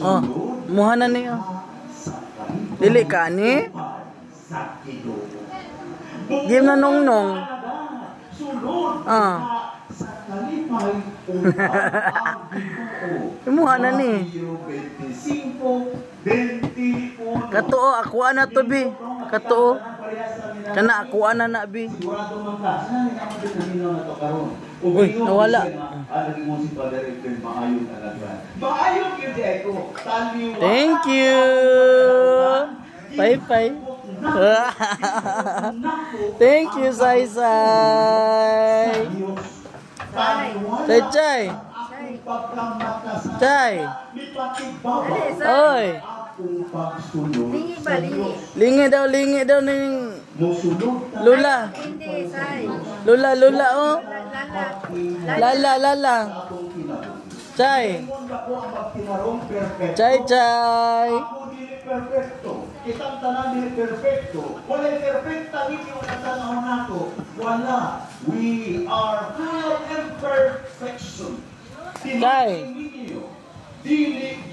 Oh, muha na niyo. Dili ka ni? Game na nong. Ah. Muha na ni. Katuo, ako na to bi. Katuo. Kana ako na bi. Uy, nawala. Thank you. Bye. Thank you, Sai. Chay. Oi. Lingi daw ning Lula. Lula oh. Lala. Chay. Perfecto. Kitang tanan dili perfecto. Wala perfecta nini wala tanaw nato. Wala. We are full imperfection. Chay. Dili